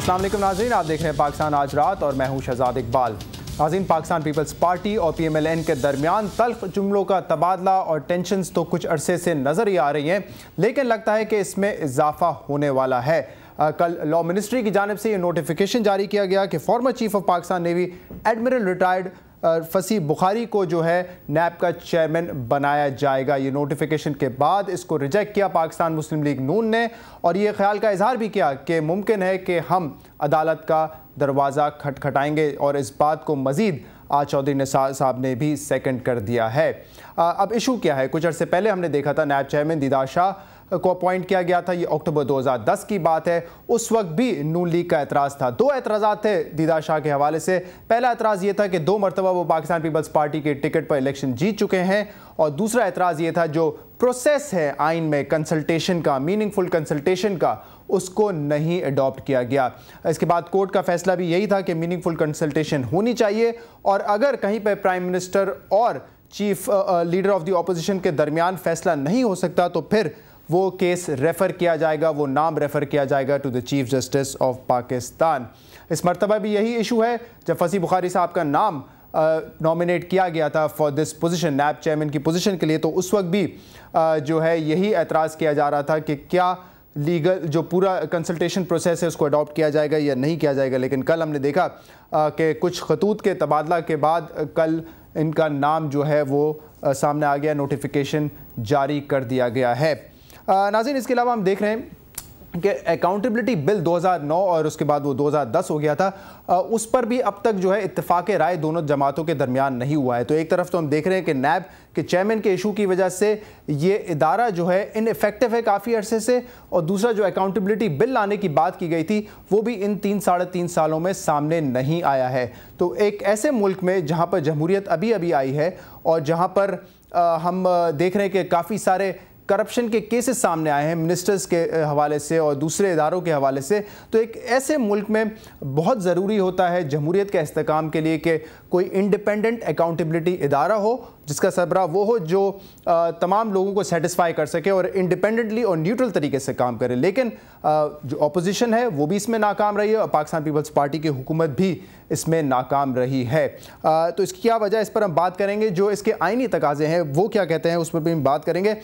अस्सलाम वालेकुम नाज़रीन, आप देख रहे हैं पाकिस्तान आज रात और मैं हूं शहजाद इकबाल। नाज़रीन, पाकिस्तान पीपल्स पार्टी और PMLN के दरमियान तल्ख जुमलों का तबादला और टेंशन्स तो कुछ अरसे से नज़र ही आ रही हैं, लेकिन लगता है कि इसमें इजाफा होने वाला है। कल लॉ मिनिस्ट्री की जानिब से ये नोटिफिकेशन जारी किया गया कि former chief of Pakistan navy admiral retired फसी बुखारी को जो है नैब का चेयरमैन बनाया जाएगा। ये नोटिफिकेशन के बाद इसको रिजेक्ट किया पाकिस्तान मुस्लिम लीग नून ने और ये ख्याल का इजहार भी किया कि मुमकिन है कि हम अदालत का दरवाज़ा खटखटाएंगे और इस बात को मज़ीद आज चौधरी निसार साहब ने भी सेकंड कर दिया है। अब इशू क्या है? कुछ अर्से पहले हमने देखा था नैब चेयरमैन दीदार शाह को अपॉइंट किया गया था। ये अक्टूबर 2010 की बात है। उस वक्त भी नून लीग का एतराज़ था। दो एतराज़ात थे दीदार शाह के हवाले से। पहला एतराज़ ये था कि 2 मरतबा वो पाकिस्तान पीपल्स पार्टी के टिकट पर इलेक्शन जीत चुके हैं, और दूसरा एतराज़ ये था जो प्रोसेस है आइन में कंसल्टेशन का, मीनिंगफुल कंसल्टेशन का, उसको नहीं अडॉप्ट किया गया। इसके बाद कोर्ट का फैसला भी यही था कि मीनिंगफुल कंसल्टेशन होनी चाहिए, और अगर कहीं पर प्राइम मिनिस्टर और chief leader of the opposition के दरमियान फैसला नहीं हो सकता तो फिर वो केस रेफ़र किया जाएगा, वो नाम रेफ़र किया जाएगा to the chief justice of Pakistan. इस मरतबा भी यही इशू है। जब फसी बुखारी साहब का नाम नॉमिनेट किया गया था फॉर दिस पोजीशन, नैब चेयरमैन की पोजीशन के लिए, तो उस वक्त भी जो है यही एतराज़ किया जा रहा था कि क्या लीगल जो पूरा कंसल्टेशन प्रोसेस है उसको अडॉप्ट किया जाएगा या नहीं किया जाएगा। लेकिन कल हमने देखा कि कुछ खतूत के तबादला के बाद कल इनका नाम जो है वो सामने आ गया, नोटिफिकेशन जारी कर दिया गया है। नाज़रीन, इसके अलावा हम देख रहे हैं कि अकाउंटेबिलिटी बिल 2009 और उसके बाद वो 2010 हो गया था, उस पर भी अब तक जो है इत्तेफाक राय दोनों जमातों के दरमियान नहीं हुआ है। तो एक तरफ तो हम देख रहे हैं कि नैब के चेयरमैन के इशू की वजह से ये इदारा जो है इनइफेक्टिव है काफ़ी अरसे से, और दूसरा जो अकाउंटेबिलिटी बिल लाने की बात की गई थी वो भी इन 3-3.5 सालों में सामने नहीं आया है। तो एक ऐसे मुल्क में जहाँ पर जमहूरियत अभी अभी आई है और जहाँ पर हम देख रहे हैं कि काफ़ी सारे करप्शन के केसेस सामने आए हैं मिनिस्टर्स के हवाले से और दूसरे इदारों के हवाले से, तो एक ऐसे मुल्क में बहुत ज़रूरी होता है जमहूरियत के इस्तेकाम के लिए कि कोई इंडिपेंडेंट अकाउंटेबिलिटी इदारा हो जिसका सरबराह वो हो जो तमाम लोगों को सेटिस्फाई कर सके और इंडिपेंडेंटली और न्यूट्रल तरीके से काम करे। लेकिन जो अपोजिशन है वो भी इसमें नाकाम रही है और पाकिस्तान पीपल्स पार्टी की हुकूमत भी इसमें नाकाम रही है। तो इसकी क्या वजह, इस पर हम बात करेंगे। जो इसके आइनी तकाज़े हैं वो क्या कहते हैं उस पर भी हम बात करेंगे।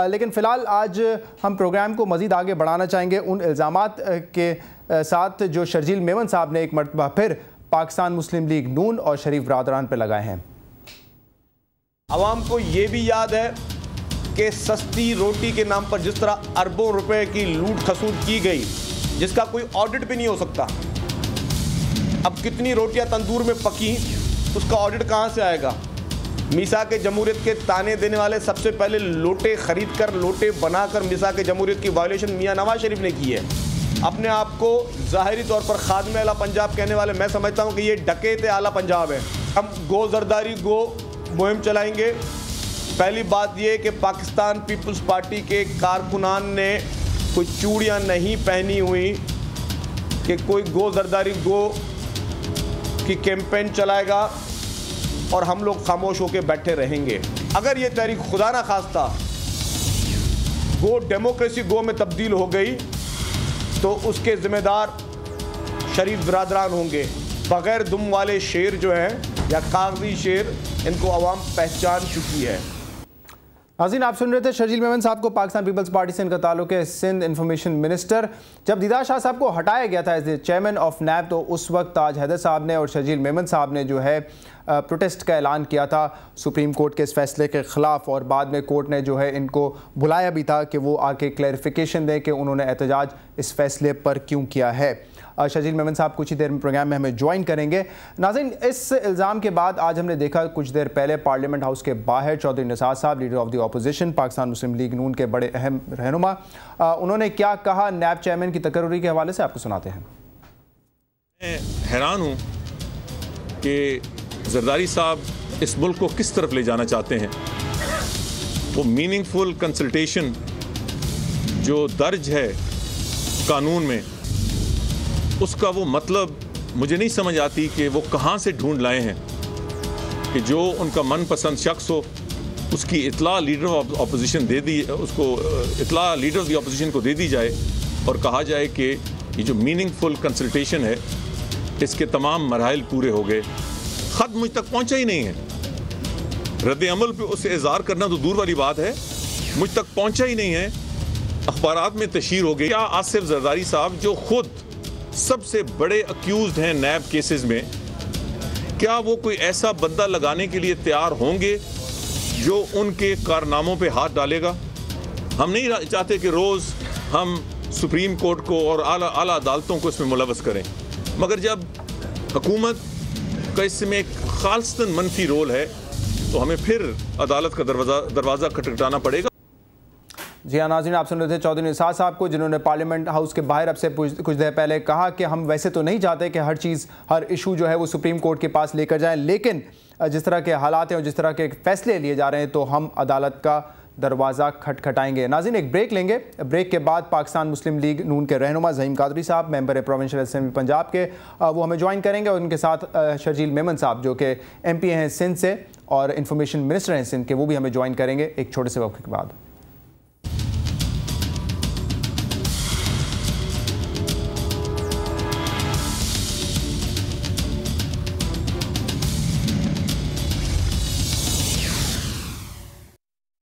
लेकिन फ़िलहाल आज हम प्रोग्राम को मज़ीद आगे बढ़ाना चाहेंगे उन इल्ज़ामात के साथ जो शर्जील मेमन साहब ने एक मरतबा फिर पाकिस्तान मुस्लिम लीग नून और शरीफ बरादरान पर लगाए हैं। आवाम को ये भी याद है कि सस्ती रोटी के नाम पर जिस तरह अरबों रुपए की लूट खसूट की गई, जिसका कोई ऑडिट भी नहीं हो सकता। अब कितनी रोटियां तंदूर में पकी, उसका ऑडिट कहाँ से आएगा? मीसा के जमहूरियत के ताने देने वाले सबसे पहले लोटे खरीद कर, लोटे बनाकर मीसा के जमहूरियत की वायलेशन मियाँ नवाज शरीफ ने की है। अपने आप को ज़ाहिरी तौर पर खादमे आला पंजाब कहने वाले, मैं समझता हूँ कि ये डकैत आला पंजाब है। हम गो जरदारी गो मुहिम चलाएंगे। पहली बात ये कि पाकिस्तान पीपल्स पार्टी के कारकुनान ने कोई चूड़ियाँ नहीं पहनी हुई कि कोई गो जरदारी गो की कैंपेन चलाएगा और हम लोग खामोश होकर बैठे रहेंगे। अगर ये तहरीक खुदा ना खास्ता गो डेमोक्रेसी गो में तब्दील हो गई तो उसके ज़िम्मेदार शरीफ बरादरान होंगे। बग़ैर दुम वाले शेर जो हैं या कागजी शेर, इनको आवाम पहचान चुकी है। नाज़रीन, आप सुन रहे थे शर्जील मेमन साहब को। पाकिस्तान पीपल्स पार्टी से इनका ताल्लुक है, सिंध इंफॉर्मेशन मिनिस्टर। जब दीदार शाह साहब को हटाया गया था एज चेयरमैन ऑफ नैब, तो उस वक्त ताज हैदर साहब ने और शर्जील मेमन साहब ने जो है प्रोटेस्ट का ऐलान किया था सुप्रीम कोर्ट के इस फैसले के ख़िलाफ़, और बाद में कोर्ट ने जो है इनको बुलाया भी था कि वो आके क्लैरिफिकेशन दें कि उन्होंने एहतजाज इस फैसले पर क्यों किया है। शर्जील मेमन साहब कुछ ही देर में प्रोग्राम में हमें ज्वाइन करेंगे। नाज़रीन, इस इल्ज़ाम के बाद आज हमने देखा कुछ देर पहले पार्लियामेंट हाउस के बाहर Chaudhry Nisar Sahab, leader of the opposition, Pakistan Muslim League Noon के बड़े अहम रहनुमा, उन्होंने क्या कहा नैब चेयरमैन की तकर्री के हवाले से आपको सुनाते हैं। मैं हैरान हूँ कि जरदारी साहब इस मुल्क को किस तरफ ले जाना चाहते हैं। वो मीनिंगफुल कंसल्टेशन जो दर्ज है कानून में, उसका वो मतलब मुझे नहीं समझ आती कि वो कहाँ से ढूंढ लाए हैं कि जो उनका मनपसंद शख्स हो उसकी इतला लीडर ऑफ अपोजिशन दे दी, उसको इतला लीडर ऑफ द अपोजिशन को दे दी जाए और कहा जाए कि ये जो मीनिंगफुल कंसल्टेशन है इसके तमाम मराहल पूरे हो गए, ख़त मुझ तक पहुंचा ही नहीं है। रद्द अमल पे उसे इज़हार करना तो दूर वाली बात है, मुझ तक पहुंचा ही नहीं है। अखबारात में तशहीर हो गई। क्या आसिफ जरदारी साहब जो खुद सबसे बड़े अक्यूज्ड हैं नैब केसेस में, क्या वो कोई ऐसा बंदा लगाने के लिए तैयार होंगे जो उनके कारनामों पे हाथ डालेगा? हम नहीं चाहते कि रोज़ हम सुप्रीम कोर्ट को और आला अदालतों को इसमें मुलवस करें, मगर जब हुकूमत का इसमें एक खालसन मनफी रोल है तो हमें फिर अदालत का दरवाज़ा खटखटाना पड़ेगा। जी हाँ नाज़रीन, आप सुन रहे थे चौधरी निसार साहब को, जिन्होंने पार्लियामेंट हाउस के बाहर अब से कुछ देर पहले कहा कि हम वैसे तो नहीं चाहते कि हर चीज़, हर इशू जो है वो सुप्रीम कोर्ट के पास लेकर जाएं, लेकिन जिस तरह के हालात हैं और जिस तरह के फैसले लिए जा रहे हैं तो हम अदालत का दरवाज़ा खटखटाएंगे। नाज़रीन, एक ब्रेक लेंगे। ब्रेक के बाद पाकिस्तान मुस्लिम लीग नून के रहनुमा ज़हीम कादरी साहब, मेंबर प्रोविंशियल असेंबली पंजाब के, वो हमें ज्वाइन करेंगे और उनके साथ शर्जील मेमन साहब जो कि MP हैं सिंध से और इंफॉर्मेशन मिनिस्टर हैं सिंध के, वो भी हमें ज्वाइन करेंगे एक छोटे से वक्त के बाद।